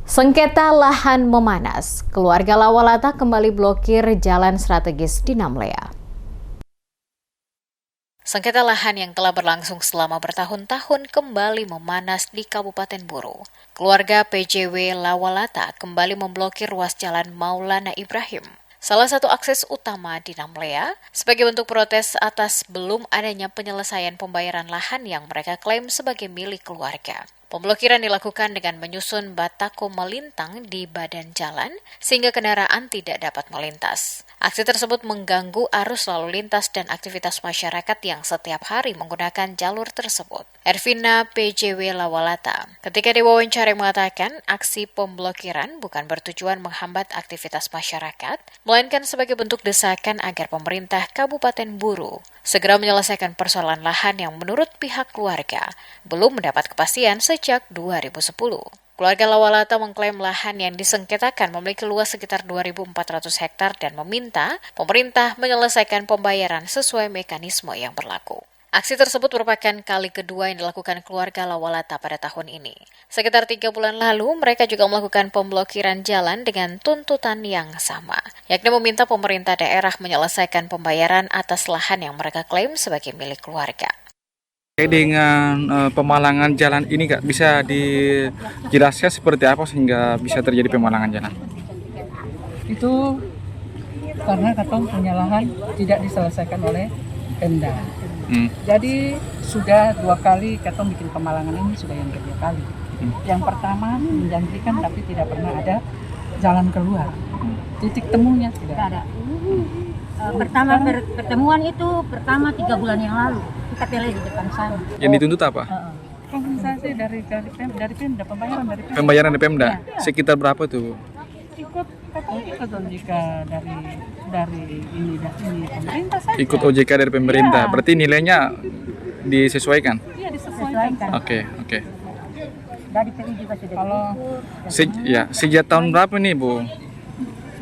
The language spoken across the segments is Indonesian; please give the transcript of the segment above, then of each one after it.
Sengketa lahan memanas, keluarga Lawalata kembali blokir jalan strategis di Namlea. Sengketa lahan yang telah berlangsung selama bertahun-tahun kembali memanas di Kabupaten Buru. Keluarga PJW Lawalata kembali memblokir ruas jalan Maulana Ibrahim, salah satu akses utama di Namlea, sebagai bentuk protes atas belum adanya penyelesaian pembayaran lahan yang mereka klaim sebagai milik keluarga. Pemblokiran dilakukan dengan menyusun batako melintang di badan jalan sehingga kendaraan tidak dapat melintas. Aksi tersebut mengganggu arus lalu lintas dan aktivitas masyarakat yang setiap hari menggunakan jalur tersebut. Ervina PJW Lawalata ketika diwawancara mengatakan aksi pemblokiran bukan bertujuan menghambat aktivitas masyarakat, melainkan sebagai bentuk desakan agar pemerintah Kabupaten Buru segera menyelesaikan persoalan lahan yang menurut pihak keluarga belum mendapat kepastian sejak 2010. Keluarga Lawalata mengklaim lahan yang disengketakan memiliki luas sekitar 2.400 hektar dan meminta pemerintah menyelesaikan pembayaran sesuai mekanisme yang berlaku. Aksi tersebut merupakan kali kedua yang dilakukan keluarga Lawalata pada tahun ini. Sekitar 3 bulan lalu, mereka juga melakukan pemblokiran jalan dengan tuntutan yang sama, yakni meminta pemerintah daerah menyelesaikan pembayaran atas lahan yang mereka klaim sebagai milik keluarga. Dengan pemalangan jalan ini Kak, bisa dijelaskan seperti apa sehingga bisa terjadi pemalangan jalan? Itu karena katong punya lahan tidak diselesaikan oleh Pemda. Jadi sudah 2 kali katong bikin pemalangan ini, sudah yang kedua kali. Yang pertama menjanjikan tapi tidak pernah ada jalan keluar. Titik temunya tidak ada. Pertama pertemuan itu 3 bulan yang lalu kita pilih di depan sana. Yang dituntut apa? Kompensasi dari Pemda, pembayaran dari Pemda. Pembayaran dari Pemda. Ya. Sekitar berapa tuh? Ikut OJK dari ini pemerintah saja. Ikut OJK dari pemerintah. Ya. Berarti nilainya disesuaikan? Iya, disesuaikan. Oke. Dari PI juga sudah Kalau Sejak tahun berapa nih Bu?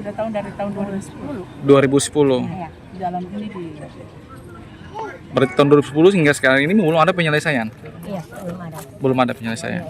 sudah dari tahun 2010. 2010. Ya, jalan ini Berarti tahun 2010 hingga sekarang ini belum ada penyelesaian? Iya, belum ada. Belum ada penyelesaian.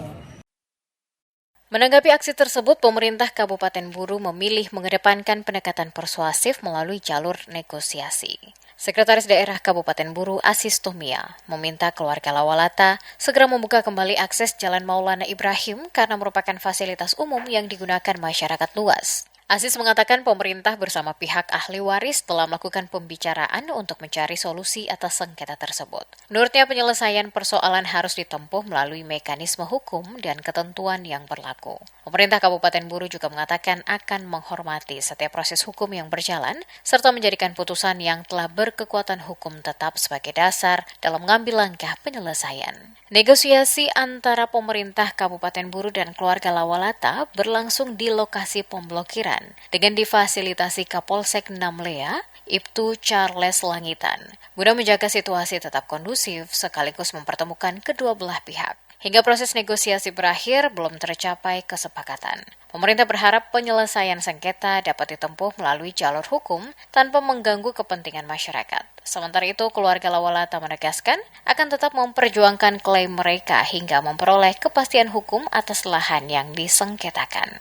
Menanggapi aksi tersebut, pemerintah Kabupaten Buru memilih mengedepankan pendekatan persuasif melalui jalur negosiasi. Sekretaris Daerah Kabupaten Buru Asis Tomia meminta keluarga Lawalata segera membuka kembali akses Jalan Maulana Ibrahim karena merupakan fasilitas umum yang digunakan masyarakat luas. Asis mengatakan pemerintah bersama pihak ahli waris telah melakukan pembicaraan untuk mencari solusi atas sengketa tersebut. Menurutnya penyelesaian persoalan harus ditempuh melalui mekanisme hukum dan ketentuan yang berlaku. Pemerintah Kabupaten Buru juga mengatakan akan menghormati setiap proses hukum yang berjalan serta menjadikan putusan yang telah berkekuatan hukum tetap sebagai dasar dalam mengambil langkah penyelesaian. Negosiasi antara pemerintah Kabupaten Buru dan keluarga Lawalata berlangsung di lokasi pemblokiran dengan difasilitasi Kapolsek Namlea, Ibtu Charles Langitan, guna menjaga situasi tetap kondusif sekaligus mempertemukan kedua belah pihak. Hingga proses negosiasi berakhir, belum tercapai kesepakatan. Pemerintah berharap penyelesaian sengketa dapat ditempuh melalui jalur hukum tanpa mengganggu kepentingan masyarakat. Sementara itu, keluarga Lawalata menegaskan akan tetap memperjuangkan klaim mereka hingga memperoleh kepastian hukum atas lahan yang disengketakan.